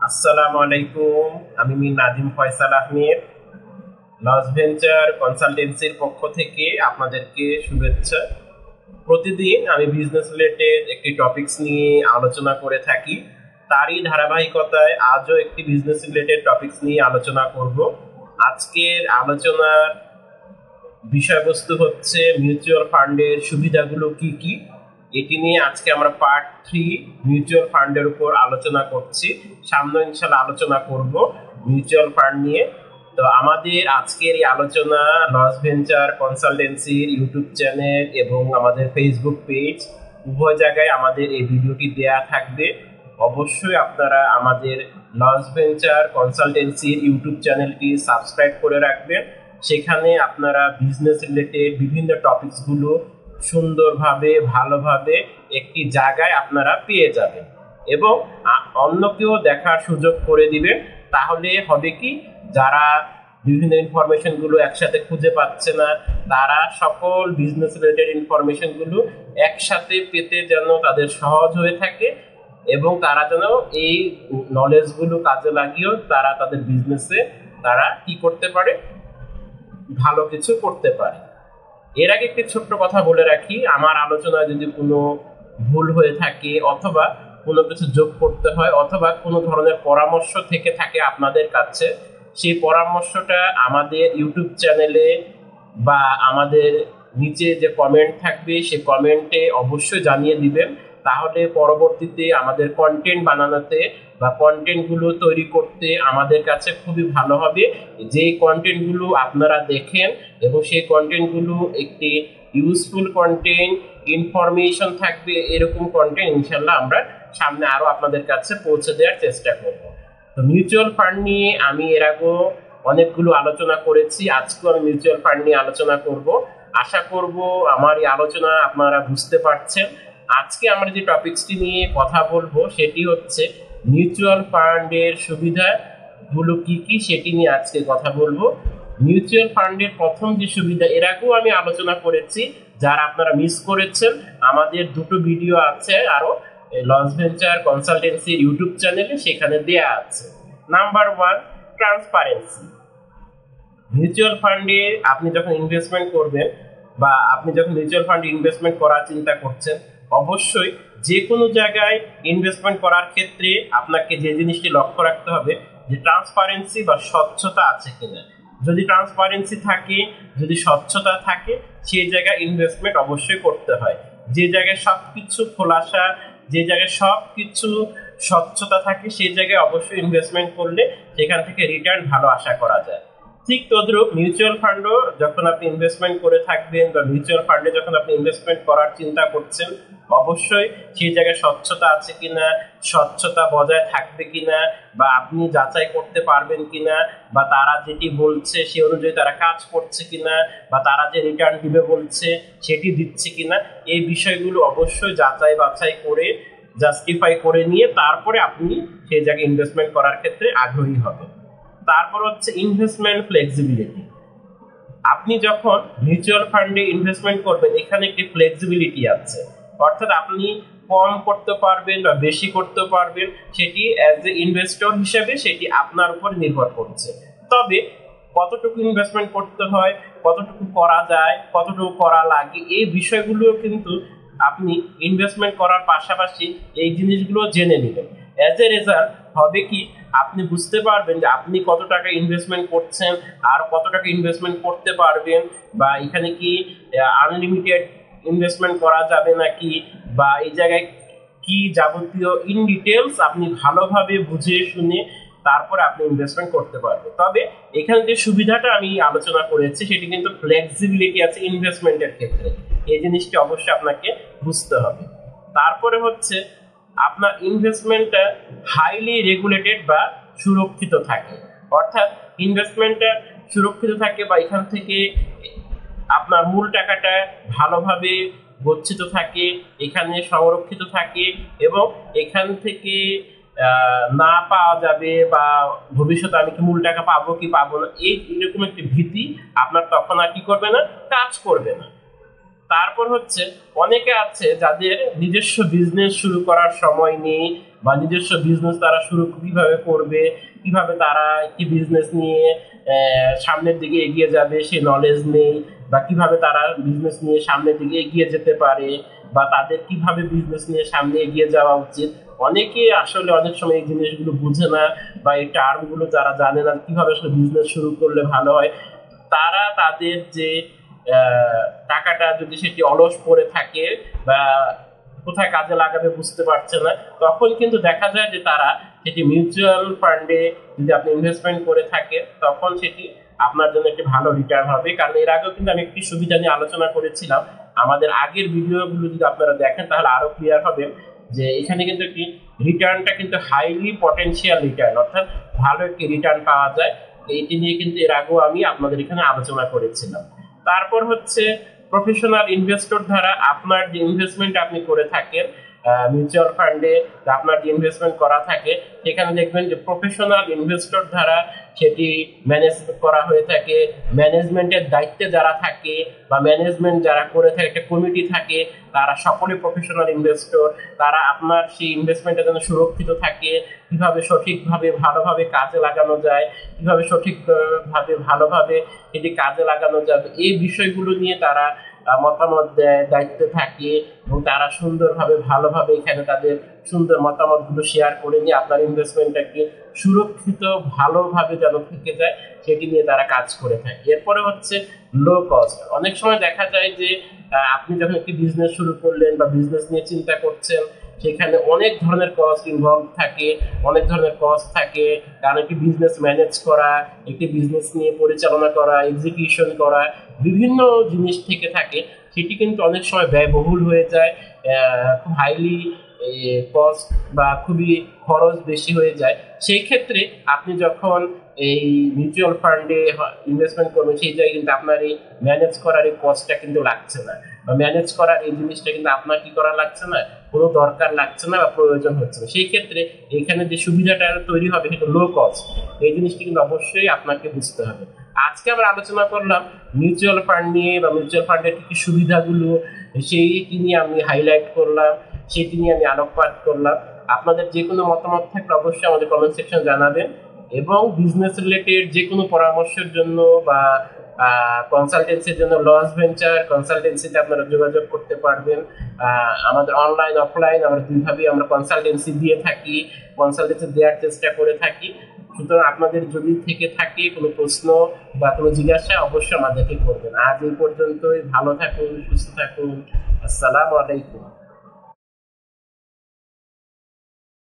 আসসালামু আলাইকুম। আমি মির নাজিম ফয়সাল আহমেদ। লস ভেঞ্চার কনসালটেন্সির পক্ষ থেকে আপনাদেরকে শুভেচ্ছা। প্রতিদিন আমি বিজনেস রিলেটেড একটি টপিকস নিয়ে আলোচনা করে থাকি। তারই ধারাবাহিকতায় আজও একটি বিজনেস রিলেটেড টপিকস নিয়ে আলোচনা করব। আজকের আলোচনার বিষয়বস্তু হচ্ছে মিউচুয়াল ফান্ডের সুবিধাগুলো কি কি। এটি নিয়ে আজকে আমরা পার্ট 3 মিউচুয়াল ফান্ডের উপর আলোচনা করছি। সামনে ইনশাআল্লাহ আলোচনা করব মিউচুয়াল ফান্ড নিয়ে। তো আমাদের আজকের এই আলোচনা লস ভেঞ্চার কনসালটেন্সির ইউটিউব চ্যানেল এবং আমাদের ফেসবুক পেজ উভয় জায়গায় আমাদের এই ভিডিওটি দেয়া থাকবে। অবশ্যই আপনারা আমাদের লস ভেঞ্চার কনসালটেন্সির ইউটিউব চ্যানেলটি সাবস্ক্রাইব করে রাখবেন। সেখানে আপনারা বিজনেস রিলেটেড বিভিন্ন টপিকসগুলো সুন্দরভাবে ভালোভাবে একটি জায়গায় আপনারা পেয়ে যাবেন এবং অন্যকেও দেখার সুযোগ করে দিবেন। তাহলে হবে কি, যারা বিভিন্ন ইনফরমেশনগুলো একসাথে খুঁজে পাচ্ছে না, তারা সকল বিজনেস রিলেটেড ইনফরমেশনগুলো একসাথে পেতে যেন তাদের সহজ হয়ে থাকে এবং তারা যেন এই নলেজগুলো কাজে লাগিয়েও তারা তাদের বিজনেসে তারা কি করতে পারে, ভালো কিছু করতে পারে। এর আগে একটি ছোট্ট কথা বলে রাখি, আমার আলোচনায় যদি কোনো ভুল হয়ে থাকে অথবা কোনো কিছু যোগ করতে হয় অথবা কোনো ধরনের পরামর্শ থেকে থাকে আপনাদের কাছে, সেই পরামর্শটা আমাদের ইউটিউব চ্যানেলে বা আমাদের নিচে যে কমেন্ট থাকবে সেই কমেন্টে অবশ্যই জানিয়ে দিবেন। তাহলে পরবর্তীতে আমাদের কন্টেন্ট বানানোতে বা কন্টেন্টগুলো তৈরি করতে আমাদের কাছে খুবই ভালো হবে। যে কন্টেন্টগুলো আপনারা দেখেন এবং সেই কন্টেন্টগুলো একটি ইউজফুল কন্টেন্ট, ইনফরমেশন থাকবে, এরকম কন্টেন্ট ইনশাল্লাহ আমরা সামনে আরো আপনাদের কাছে পৌঁছে দেওয়ার চেষ্টা করব। তো মিউচুয়াল ফান্ড নিয়ে আমি এর আগেও অনেকগুলো আলোচনা করেছি, আজকেও আমি মিউচুয়াল ফান্ড নিয়ে আলোচনা করব। আশা করব আমার এই আলোচনা আপনারা বুঝতে পারছেন। আজকে আমরা যে টপিকসটি নিয়ে কথা বলবো সেটি হচ্ছে মিউচুয়াল ফান্ডের সুবিধাগুলো কি কি, সেটি নিয়ে আজকে কথা বলবো। মিউচুয়াল ফান্ডের প্রথম যে সুবিধা, এর আগেও আমি আলোচনা করেছি, যারা আপনারা মিস করেছেন আমাদের দুটো ভিডিও আছে আরো লস ভেঞ্চার কনসালটেন্সি ইউটিউব চ্যানেলে, সেখানে দেয়া আছে। Number 1, transparency. মিউচুয়াল ফান্ডে আপনি যখন ইনভেস্টমেন্ট করবেন বা আপনি যখন মিউচুয়াল ফান্ডে ইনভেস্টমেন্ট করার চিন্তা করছেন, অবশ্যই যে কোনো জায়গায় ইনভেস্টমেন্ট করার ক্ষেত্রে আপনাকে যে জিনিসটি লক্ষ্য রাখতে হবে যে ট্রান্সপারেন্সি বা স্বচ্ছতা আছে কিনা। যদি ট্রান্সপারেন্সি থাকে, যদি স্বচ্ছতা থাকে, সেই জায়গায় ইনভেস্টমেন্ট অবশ্যই করতে হয়। যে জায়গায় সবকিছু খোলাসা, যে জায়গায় সবকিছু স্বচ্ছতা থাকে, সেই জায়গায় অবশ্যই ইনভেস্টমেন্ট করলে সেখান থেকে রিটার্ন ভালো আশা করা যায়। ঠিক তদ্রুপ মিউচুয়াল ফান্ডও যখন আপনি ইনভেস্টমেন্ট করে থাকবেন বা মিউচুয়াল ফান্ডে যখন আপনি ইনভেস্টমেন্ট করার চিন্তা করছেন, অবশ্যই সেই জায়গায় স্বচ্ছতা আছে কিনা, স্বচ্ছতা বজায় থাকবে কিনা, বা আপনি যাচাই করতে পারবেন কিনা, বা তারা যেটি বলছে সে অনুযায়ী তারা কাজ করছে কিনা, বা তারা যে রিটার্ন দিবে বলছে সেটি দিচ্ছে কিনা, এই বিষয়গুলো অবশ্যই যাচাই বাছাই করে জাস্টিফাই করে নিয়ে তারপরে আপনি সেই জায়গায় ইনভেস্টমেন্ট করার ক্ষেত্রে আগ্রহী হবেন। তারপর হচ্ছে ইনভেস্টমেন্ট ফ্লেক্সিবিলিটি। আপনি যখন মিউচুয়াল ফান্ডে ইনভেস্টমেন্ট করবেন, এখানে একটি ফ্লেক্সিবিলিটি আছে, অর্থাৎ আপনি কম করতে পারবেন বা বেশি করতে পারবেন, সেটি অ্যাজ এ ইনভেস্টর হিসেবে সেটি আপনার উপর নির্ভর করছে। তবে কতটুকু ইনভেস্টমেন্ট করতে হয়, কতটুকু করা যায়, কতটুকু করা লাগে, এই বিষয়গুলো কিন্তু আপনি ইনভেস্টমেন্ট করার পাশাপাশি এই জিনিসগুলো জেনে নেবেন। অ্যাজ এ রেজাল্ট হবে কি, আপনি বুঝতে পারবেন যে আপনি কত টাকা ইনভেস্টমেন্ট করছেন আর কত টাকা ইনভেস্টমেন্ট করতে পারবেন, বা এখানে কি আনলিমিটেড ইনভেস্টমেন্ট করা যাবে নাকি, বা এই জায়গায় কি যাবতীয় ইন ডিটেলস আপনি ভালোভাবে বুঝে শুনে তারপরে আপনি ইনভেস্টমেন্ট করতে পারবেন। তবে এখানে যে সুবিধাটা আমি আলোচনা করেছি সেটি কিন্তু ফ্লেক্সিবিলিটি আছে ইনভেস্টমেন্টের ক্ষেত্রে, এই জিনিসটি অবশ্যই আপনাকে বুঝতে হবে। তারপরে হচ্ছে আপনার ইনভেস্টমেন্টটা হাইলি রেগুলেটেড বা সুরক্ষিত থাকে, অর্থাৎ ইনভেস্টমেন্টটা সুরক্ষিত থাকে বা এখান থেকে আপনার মূল টাকাটা ভালোভাবে গচ্ছিত থাকে, এখানে সংরক্ষিত থাকে এবং এখান থেকে না পাওয়া যাবে বা ভবিষ্যতে আমি কি মূল টাকা পাবো কি পাবো না, এইরকম একটি ভীতি আপনার তখন আর কি করবে না, কাজ করবে না। তারপর হচ্ছে অনেকে আছে যাদের নিজস্ব বিজনেস শুরু করার সময় নেই বা নিজস্ব বিজনেস তারা শুরু কিভাবে করবে, কিভাবে তারা একটি বিজনেস নিয়ে সামনের দিকে এগিয়ে যাবে সে নলেজ নেই, বা কিভাবে তারা বিজনেস নিয়ে সামনের দিকে এগিয়ে যেতে পারে, বা তাদের কিভাবে বিজনেস নিয়ে সামনে এগিয়ে যাওয়া উচিত। অনেকে আসলে অনেক সময় এই জিনিসগুলো বুঝে না, বা এই টার্মগুলো যারা জানে না কিভাবে আসলে বিজনেস শুরু করলে ভালো হয়, তারা তাদের যে টাকাটা যদি সেটি অলস পড়ে থাকে বা কোথায় কাজে লাগাবে বুঝতে পারছে না, তখন কিন্তু দেখা যায় যে তারা সেটি মিউচুয়াল ফান্ডে যদি আপনি ইনভেস্টমেন্ট করে থাকে তখন সেটি আপনার জন্য একটি ভালো রিটার্ন হবে। কারণ এর আগেও কিন্তু আমি একটি সুবিধা নিয়ে আলোচনা করেছিলাম, আমাদের আগের ভিডিওগুলো যদি আপনারা দেখেন তাহলে আরো ক্লিয়ার হবে যে এখানে কিন্তু একটি রিটার্নটা কিন্তু হাইলি পটেনশিয়াল রিটার্ন, অর্থাৎ ভালো একটি রিটার্ন পাওয়া যায়। এইটি নিয়ে কিন্তু এর আগেও আমি আপনাদের এখানে আলোচনা করেছিলাম। তারপর হচ্ছে প্রফেশনাল ইনভেস্টর দ্বারা আপনার যে ইনভেস্টমেন্ট আপনি করে থাকেন মিউচুয়াল ফান্ডে, আপনার যে ইনভেস্টমেন্ট করা থাকে সেখানে দেখবেন যে প্রফেশনাল ইনভেস্টর দ্বারা সেটি ম্যানেজ করা হয়ে থাকে। ম্যানেজমেন্টের দায়িত্বে যারা থাকে বা ম্যানেজমেন্ট যারা করে থাকে, একটা কমিটি থাকে, তারা সকলে প্রফেশনাল ইনভেস্টর। তারা আপনার সেই ইনভেস্টমেন্টের জন্য সুরক্ষিত থাকে, কিভাবে সঠিকভাবে ভালোভাবে কাজে লাগানো যায়, কিভাবে সঠিকভাবে ভালোভাবে এটি কাজে লাগানো যাবে, এই বিষয়গুলো নিয়ে তারা মতামত দেয়, দায়িত্বে থাকে, এবং তারা সুন্দরভাবে ভালোভাবে এখানে তাদের সুন্দর মতামতগুলো শেয়ার করে নিয়ে আপনার ইনভেস্টমেন্টটাকে সুরক্ষিত ভালোভাবে যেন থেকে যায় সেটি নিয়ে তারা কাজ করে থাকে। এরপরে হচ্ছে লো কস্ট। অনেক সময় দেখা যায় যে আপনি যখন একটি বিজনেস শুরু করলেন বা বিজনেস নিয়ে চিন্তা করছেন, সেখানে অনেক ধরনের কস্ট ইনভলভ থাকে, অনেক ধরনের কস্ট থাকে। কারণ একটি বিজনেস ম্যানেজ করা, একটি বিজনেস নিয়ে পরিচালনা করা, এক্সিকিউশন করা, বিভিন্ন জিনিস থেকে থাকে, সেটি কিন্তু অনেক সময় ব্যয়বহুল হয়ে যায়, খুব হাইলি কস্ট বা খুবই খরচ বেশি হয়ে যায়। সেই ক্ষেত্রে আপনি যখন এই মিউচুয়াল ফান্ডে ইনভেস্টমেন্ট করবেন সেই জায়গায় কিন্তু আপনার এই ম্যানেজ করার এই কস্টটা কিন্তু লাগছে না, বা ম্যানেজ করার এই জিনিসটা কিন্তু আপনার কি করা লাগছে না, কোনো দরকার লাগছে না বা প্রয়োজন হচ্ছে না। সেই ক্ষেত্রে এখানে যে সুবিধাটা তৈরি হবে সেটা লো কস্ট, এই জিনিসটি কিন্তু অবশ্যই আপনাকে বুঝতে হবে। আজকে আমরা আলোচনা করলাম মিউচুয়াল ফান্ড নিয়ে, বা মিউচুয়াল ফান্ডের কি কি সুবিধাগুলো সেইটি নিয়ে আমি হাইলাইট করলাম, সেটি নিয়ে আমি আলোকপাত করলাম। আপনাদের যে কোনো মতামত থাকলে অবশ্যই আমাদের কমেন্ট সেকশন জানাবেন, এবং বিজনেস রিলেটেড যে কোনো পরামর্শের জন্য বা কনসালটেন্সির জন্য লস ভেঞ্চার কনসালটেন্সিতে আপনারা যোগাযোগ করতে পারবেন। আমাদের অনলাইন অফলাইন আমরা দুইভাবেই আমরা কনসালটেন্সি দিয়ে থাকি, কনসালটেন্সি দেওয়ার চেষ্টা করে থাকি। সুতরাং আপনাদের যদি থেকে থাকে কোনো প্রশ্ন বা কোনো জিজ্ঞাসা অবশ্যই আমাদেরকে করবেন। আজ এই পর্যন্তই, ভালো থাকুন, সুস্থ থাকুন, আসসালামু আলাইকুম।